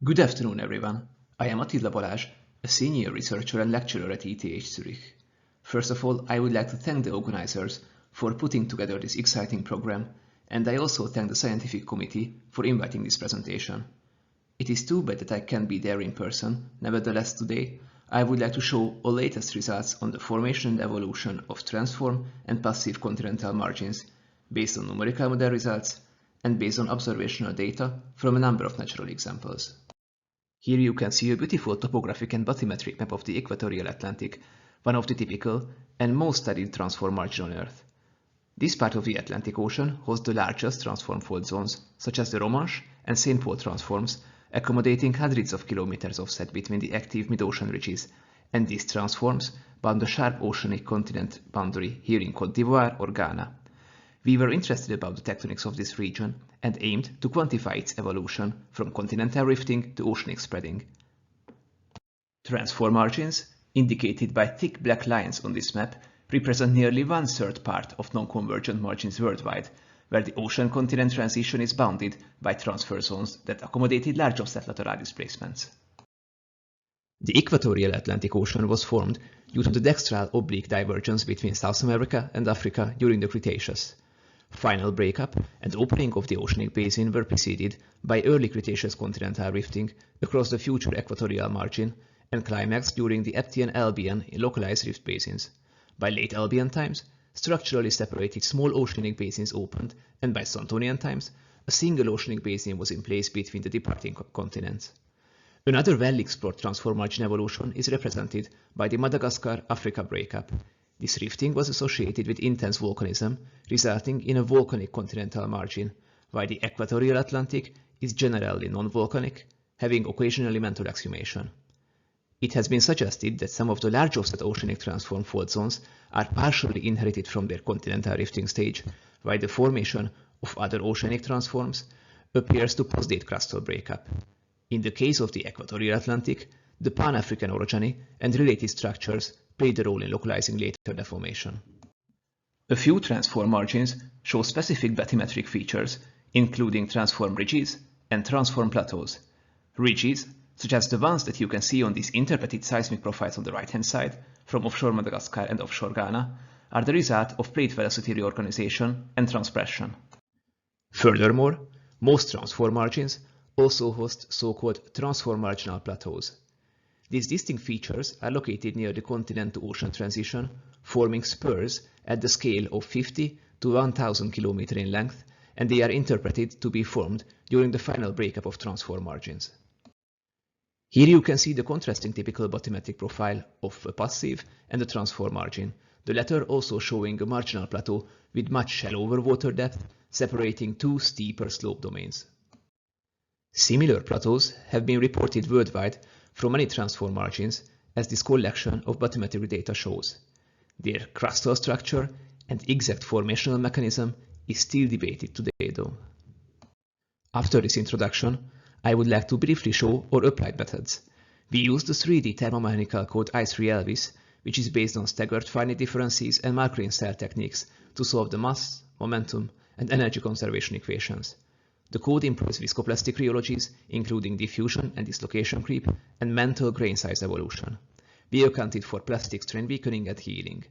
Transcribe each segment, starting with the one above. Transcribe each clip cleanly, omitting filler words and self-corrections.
Good afternoon, everyone. I am Attila Balázs, a senior researcher and lecturer at ETH Zurich. First of all, I would like to thank the organizers for putting together this exciting program, and I also thank the scientific committee for inviting this presentation. It is too bad that I can't be there in person. Nevertheless, today, I would like to show our latest results on the formation and evolution of transform and passive continental margins based on numerical model results and based on observational data from a number of natural examples. Here you can see a beautiful topographic and bathymetric map of the equatorial Atlantic, one of the typical and most studied transform margin on Earth. This part of the Atlantic Ocean hosts the largest transform fault zones, such as the Romanche and St. Paul transforms, accommodating hundreds of kilometers offset between the active mid-ocean ridges, and these transforms bound the sharp oceanic continent boundary here in Côte d'Ivoire or Ghana. We were interested about the tectonics of this region and aimed to quantify its evolution from continental rifting to oceanic spreading. Transform margins, indicated by thick black lines on this map, represent nearly one-third part of non-convergent margins worldwide, where the ocean-continent transition is bounded by transfer zones that accommodated large offset lateral displacements. The equatorial Atlantic Ocean was formed due to the dextral oblique divergence between South America and Africa during the Cretaceous. Final breakup and opening of the oceanic basin were preceded by early Cretaceous continental rifting across the future equatorial margin and climaxed during the Aptian-Albian in localized rift basins. By late Albian times, structurally separated small oceanic basins opened, and by Santonian times, a single oceanic basin was in place between the departing continents. Another well-explored transform margin evolution is represented by the Madagascar-Africa breakup. This rifting was associated with intense volcanism, resulting in a volcanic continental margin, while the equatorial Atlantic is generally non-volcanic, having occasionally mantle exhumation. It has been suggested that some of the large offset oceanic transform fault zones are partially inherited from their continental rifting stage, while the formation of other oceanic transforms appears to postdate crustal breakup. In the case of the equatorial Atlantic, the Pan-African orogeny and related structures played a role in localizing later deformation. A few transform margins show specific bathymetric features, including transform ridges and transform plateaus. Ridges, such as the ones that you can see on these interpreted seismic profiles on the right-hand side, from offshore Madagascar and offshore Ghana, are the result of plate velocity reorganization and transpression. Furthermore, most transform margins also host so-called transform marginal plateaus. These distinct features are located near the continent-to-ocean transition, forming spurs at the scale of 50 to 1000 km in length, and they are interpreted to be formed during the final breakup of transform margins. Here you can see the contrasting typical bathymetric profile of a passive and a transform margin, the latter also showing a marginal plateau with much shallower water depth, separating two steeper slope domains. Similar plateaus have been reported worldwide from many transform margins, as this collection of bathymetric data shows. Their crustal structure and exact formational mechanism is still debated today, though. After this introduction, I would like to briefly show our applied methods. We use the 3D thermomechanical code I3Elvis, which is based on staggered finite differences and Markov cell techniques to solve the mass, momentum, and energy conservation equations. The code employs viscoplastic rheologies, including diffusion and dislocation creep, and mental grain size evolution. We accounted for plastic strain weakening and healing.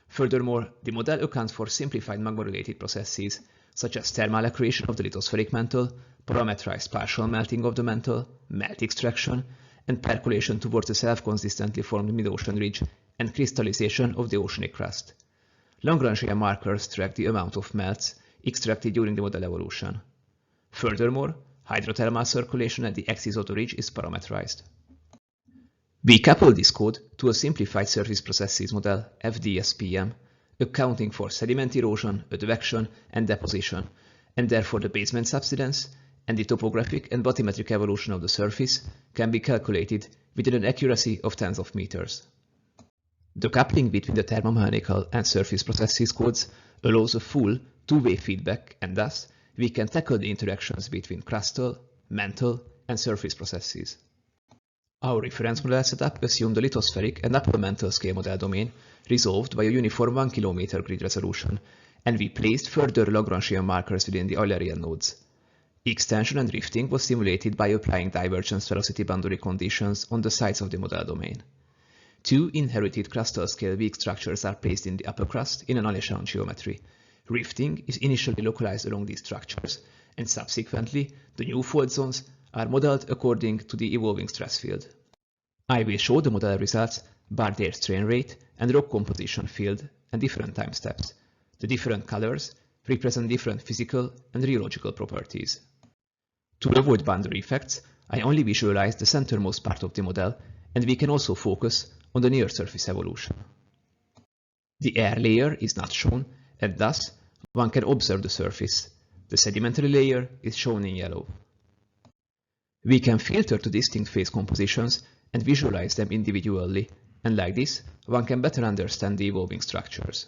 Furthermore, the model accounts for simplified magma-related processes, such as thermal accretion of the lithospheric mantle, parametrized partial melting of the mantle, melt extraction, and percolation towards the self-consistently formed mid-ocean ridge, and crystallization of the oceanic crust. Lagrangian markers track the amount of melts extracted during the model evolution. Furthermore, hydrothermal circulation at the axis of the ridge is parametrized. We couple this code to a simplified surface processes model, FDSPM, accounting for sediment erosion, advection, and deposition, and therefore the basement subsidence and the topographic and bathymetric evolution of the surface can be calculated within an accuracy of tens of meters. The coupling between the thermomechanical and surface processes codes allows a full two-way feedback, and thus we can tackle the interactions between crustal, mantle, and surface processes. Our reference model setup assumed the lithospheric and upper mantle scale model domain resolved by a uniform 1 km grid resolution, and we placed further Lagrangian markers within the Eulerian nodes. Extension and rifting was simulated by applying divergence velocity boundary conditions on the sides of the model domain. Two inherited crustal scale weak structures are placed in the upper crust in an Aleshon geometry. Rifting is initially localized along these structures, and subsequently the new fault zones are modeled according to the evolving stress field. I will show the model results by their strain rate and rock composition field and different time steps. The different colors represent different physical and rheological properties. To avoid boundary effects, I only visualize the centermost part of the model, and we can also focus on the near surface evolution. The air layer is not shown, and thus one can observe the surface. The sedimentary layer is shown in yellow. We can filter to distinct phase compositions and visualize them individually, and like this, one can better understand the evolving structures.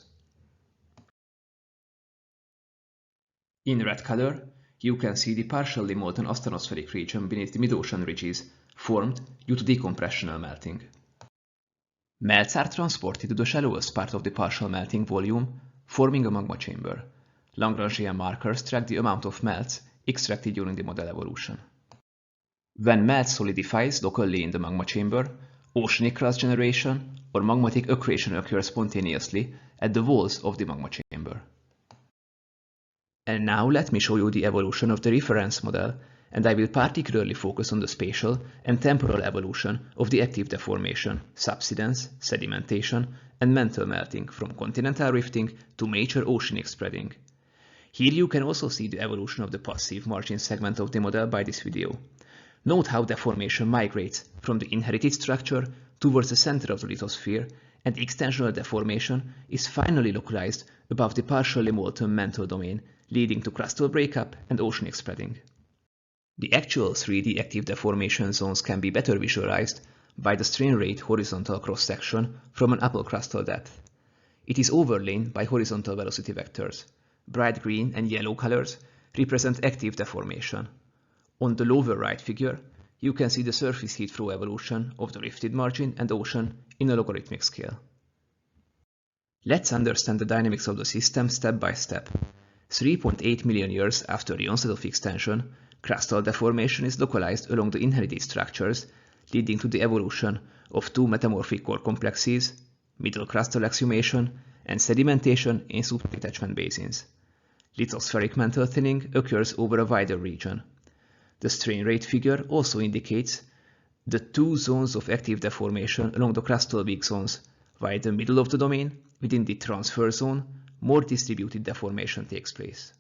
In red color, you can see the partially molten asthenospheric region beneath the mid-ocean ridges, formed due to decompressional melting. Melts are transported to the shallowest part of the partial melting volume, forming a magma chamber. Lagrangian markers track the amount of melts extracted during the model evolution. When melt solidifies locally in the magma chamber, oceanic crust generation or magmatic accretion occurs spontaneously at the walls of the magma chamber. And now let me show you the evolution of the reference model, and I will particularly focus on the spatial and temporal evolution of the active deformation, subsidence, sedimentation, and mantle melting from continental rifting to major oceanic spreading. Here you can also see the evolution of the passive margin segment of the model by this video. Note how deformation migrates from the inherited structure towards the center of the lithosphere, and extensional deformation is finally localized above the partially molten mantle domain, leading to crustal breakup and oceanic spreading. The actual 3D active deformation zones can be better visualized by the strain rate horizontal cross-section from an upper crustal depth. It is overlain by horizontal velocity vectors. Bright green and yellow colors represent active deformation. On the lower right figure, you can see the surface heat flow evolution of the rifted margin and ocean in a logarithmic scale. Let's understand the dynamics of the system step by step. 3.8 million years after the onset of extension, crustal deformation is localized along the inherited structures, leading to the evolution of two metamorphic core complexes, middle crustal exhumation, and sedimentation in superdetachment basins. Lithospheric mantle thinning occurs over a wider region. The strain rate figure also indicates the two zones of active deformation along the crustal weak zones, while the middle of the domain, within the transfer zone, more distributed deformation takes place.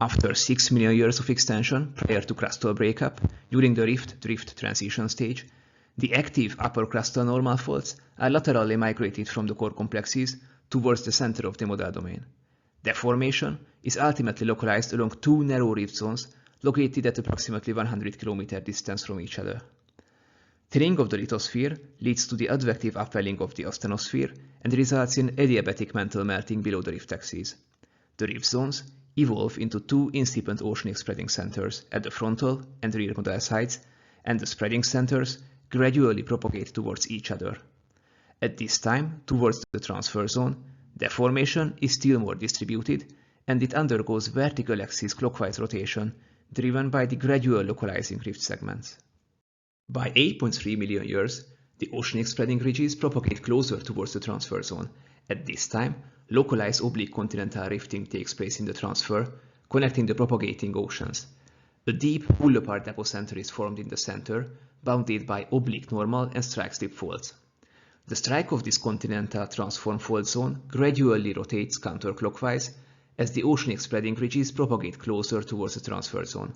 After 6 million years of extension prior to crustal breakup, during the rift-drift transition stage, the active upper crustal normal faults are laterally migrated from the core complexes towards the center of the model domain. Deformation is ultimately localized along two narrow rift zones located at approximately 100 km distance from each other. Thinning of the lithosphere leads to the advective upwelling of the asthenosphere and results in adiabatic mantle melting below the rift axis. The rift zones evolve into two incipient oceanic spreading centers at the frontal and rear model sides, and the spreading centers gradually propagate towards each other. At this time, towards the transfer zone, deformation is still more distributed, and it undergoes vertical axis clockwise rotation driven by the gradual localizing rift segments. By 8.3 million years, the oceanic spreading ridges propagate closer towards the transfer zone. At this time, localized oblique continental rifting takes place in the transfer, connecting the propagating oceans. A deep pull-apart depocenter is formed in the center, bounded by oblique normal and strike slip faults. The strike of this continental transform fault zone gradually rotates counterclockwise as the oceanic spreading ridges propagate closer towards the transfer zone.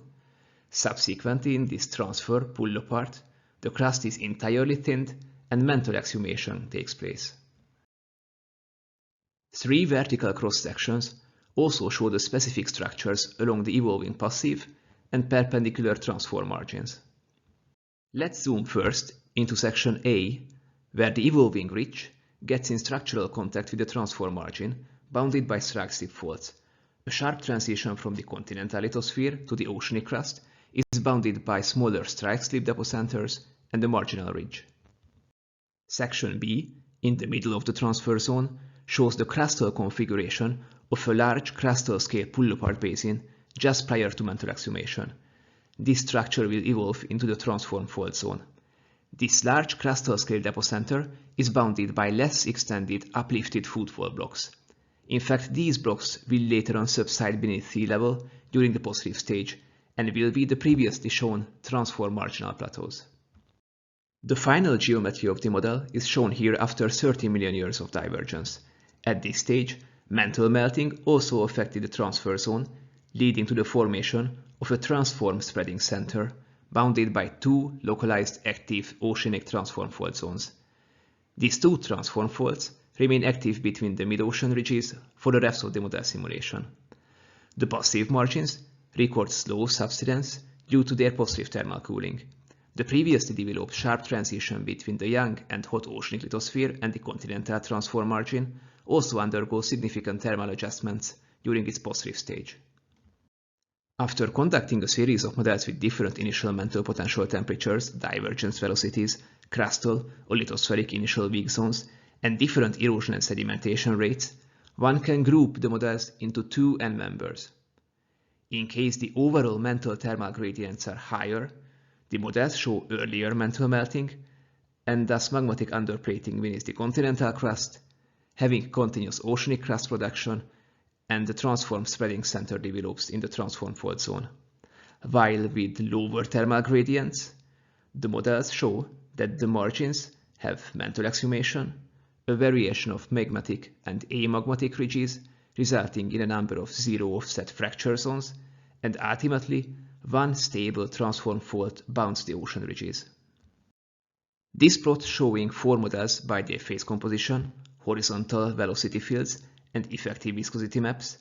Subsequently, in this transfer pull-apart, the crust is entirely thinned and mantle exhumation takes place. Three vertical cross-sections also show the specific structures along the evolving passive and perpendicular transform margins. Let's zoom first into section A, where the evolving ridge gets in structural contact with the transform margin, bounded by strike slip faults. A sharp transition from the continental lithosphere to the oceanic crust is bounded by smaller strike slip depocenters and the marginal ridge. Section B, in the middle of the transfer zone, shows the crustal configuration of a large crustal scale pull-apart basin just prior to mantle exhumation. This structure will evolve into the transform fault zone. This large crustal scale depot center is bounded by less extended uplifted footwall blocks. In fact, these blocks will later on subside beneath sea level during the post-reef stage and will be the previously shown transform marginal plateaus. The final geometry of the model is shown here after 30 million years of divergence. At this stage, mantle melting also affected the transfer zone, leading to the formation of a transform spreading center, bounded by two localized active oceanic transform fault zones. These two transform faults remain active between the mid-ocean ridges for the rest of the model simulation. The passive margins record slow subsidence due to their post-reef thermal cooling. The previously developed sharp transition between the young and hot oceanic lithosphere and the continental transform margin also undergoes significant thermal adjustments during its post-reef stage. After conducting a series of models with different initial mantle potential temperatures, divergence velocities, crustal or lithospheric initial weak zones, and different erosion and sedimentation rates, one can group the models into two end-members. In case the overall mantle thermal gradients are higher, the models show earlier mantle melting and thus magmatic underplating beneath the continental crust, having continuous oceanic crust production, and the transform spreading center develops in the transform fault zone. While with lower thermal gradients, the models show that the margins have mantle exhumation, a variation of magmatic and amagmatic ridges, resulting in a number of zero offset fracture zones, and ultimately one stable transform fault bounds the ocean ridges. This plot showing four models by their phase composition, horizontal velocity fields, and effective viscosity maps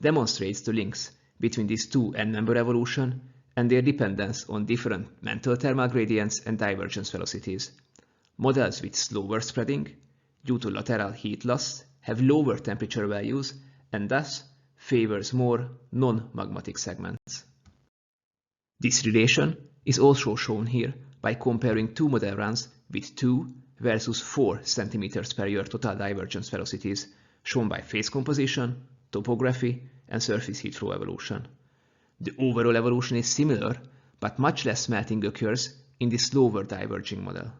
demonstrates the links between these two end-member evolution and their dependence on different mantle thermal gradients and divergence velocities. Models with slower spreading, due to lateral heat loss, have lower temperature values and thus favors more non-magmatic segments. This relation is also shown here by comparing two model runs with 2 versus 4 cm per year total divergence velocities, shown by phase composition, topography, and surface heat flow evolution. The overall evolution is similar, but much less melting occurs in the slower diverging model.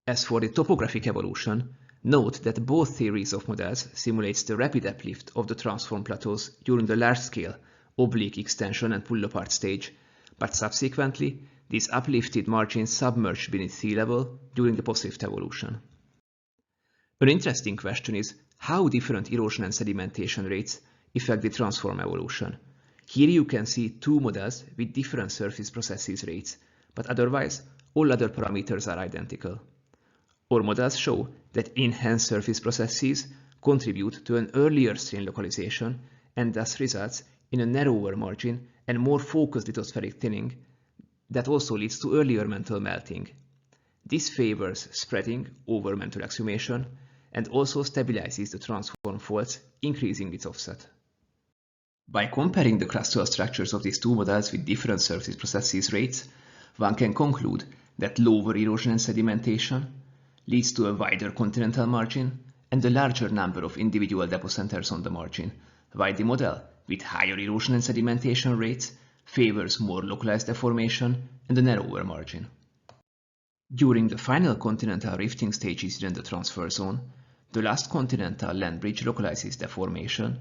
As for the topographic evolution, note that both theories of models simulates the rapid uplift of the transform plateaus during the large-scale oblique extension and pull-apart stage, but subsequently these uplifted margins submerge beneath sea level during the post-rift evolution. An interesting question is how different erosion and sedimentation rates affect the transform evolution. Here you can see two models with different surface processes rates, but otherwise all other parameters are identical. Our models show that enhanced surface processes contribute to an earlier strain localization and thus results in a narrower margin and more focused lithospheric thinning that also leads to earlier mantle melting. This favors spreading over mantle exhumation and also stabilizes the transform faults, increasing its offset. By comparing the crustal structures of these two models with different surface processes rates, one can conclude that lower erosion and sedimentation leads to a wider continental margin and a larger number of individual depot centers on the margin, while the model with higher erosion and sedimentation rates favors more localized deformation and a narrower margin. During the final continental rifting stages in the transfer zone, the last continental land bridge localizes deformation,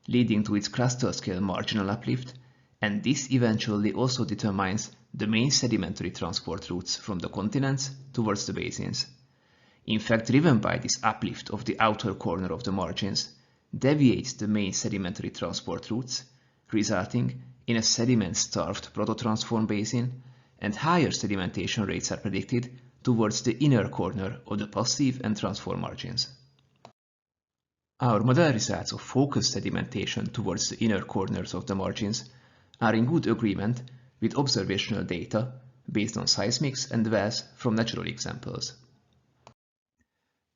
leading to its crustal scale marginal uplift, and this eventually also determines the main sedimentary transport routes from the continents towards the basins. In fact, driven by this uplift of the outer corner of the margins, deviates the main sedimentary transport routes, resulting in a sediment-starved proto-transform basin, and higher sedimentation rates are predicted towards the inner corner of the passive and transform margins. Our model results of focused sedimentation towards the inner corners of the margins are in good agreement with observational data based on seismics and wells from natural examples.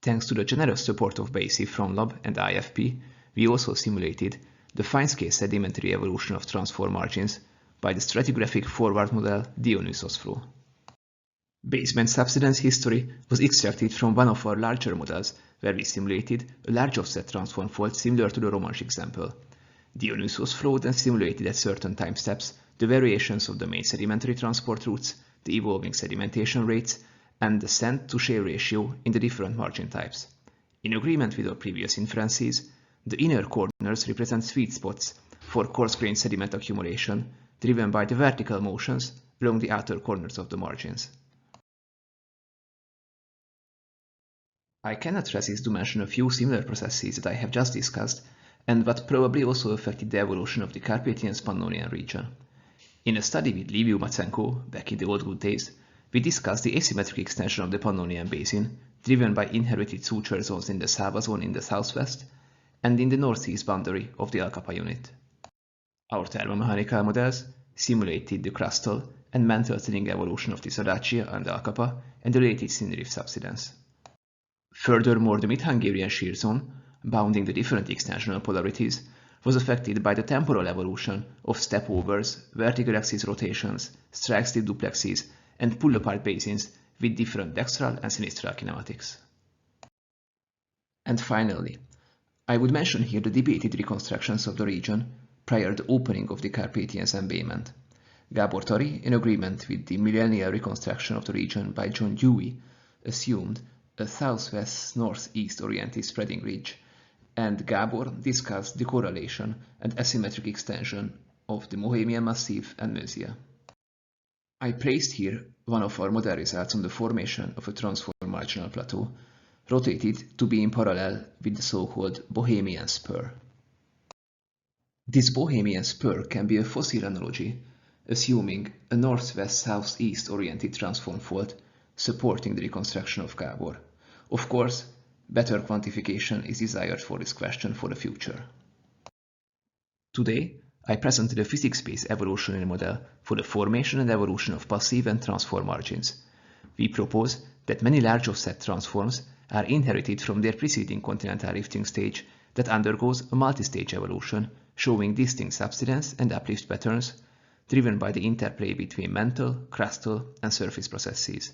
Thanks to the generous support of BASIF from Lab and IFP, we also simulated the fine-scale sedimentary evolution of transform margins by the stratigraphic forward model Dionysos flow. Basement subsidence history was extracted from one of our larger models where we simulated a large offset transform fault similar to the Romanche example. Dionysus flowed and simulated at certain time steps the variations of the main sedimentary transport routes, the evolving sedimentation rates, and the sand-to-shale ratio in the different margin types. In agreement with our previous inferences, the inner corners represent sweet spots for coarse-grained sediment accumulation, driven by the vertical motions along the outer corners of the margins. I cannot resist to mention a few similar processes that I have just discussed, and what probably also affected the evolution of the Carpathian-Pannonian region. In a study with Liviu Matsenko, back in the old good days, we discussed the asymmetric extension of the Pannonian Basin, driven by inherited suture zones in the Sava zone in the southwest, and in the northeast boundary of the Alkapa unit. Our thermomechanical models simulated the crustal and mantle thinning evolution of the Sadacia and the Alkapa and the related synrift subsidence. Furthermore, the mid-Hungarian shear zone, bounding the different extensional polarities, was affected by the temporal evolution of step-overs, vertical axis rotations, strike-slip duplexes, and pull-apart basins with different dextral and sinistral kinematics. And finally, I would mention here the debated reconstructions of the region prior to the opening of the Carpathian embayment. Gábor Tari, in agreement with the millennial reconstruction of the region by John Dewey, assumed a southwest-northeast oriented spreading ridge, and Gábor discussed the correlation and asymmetric extension of the Bohemian Massif and Mösia. I placed here one of our model results on the formation of a transform marginal plateau, rotated to be in parallel with the so-called Bohemian spur. This Bohemian spur can be a fossil analogy, assuming a northwest-southeast oriented transform fault supporting the reconstruction of Gábor. Of course, better quantification is desired for this question for the future. Today, I presented a physics-based evolutionary model for the formation and evolution of passive and transform margins. We propose that many large offset transforms are inherited from their preceding continental rifting stage that undergoes a multi-stage evolution, showing distinct subsidence and uplift patterns, driven by the interplay between mantle, crustal, and surface processes.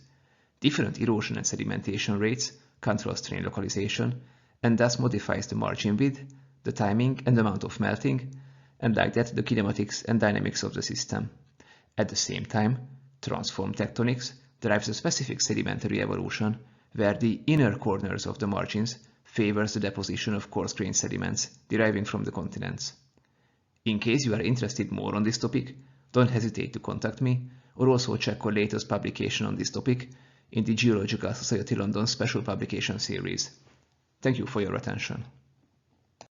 Different erosion and sedimentation rates control strain localization, and thus modifies the margin width, the timing and amount of melting, and like that the kinematics and dynamics of the system. At the same time, transform tectonics drives a specific sedimentary evolution, where the inner corners of the margins favors the deposition of coarse-grained sediments deriving from the continents. In case you are interested more on this topic, don't hesitate to contact me, or also check our latest publication on this topic in the Geological Society London Special Publication Series. Thank you for your attention.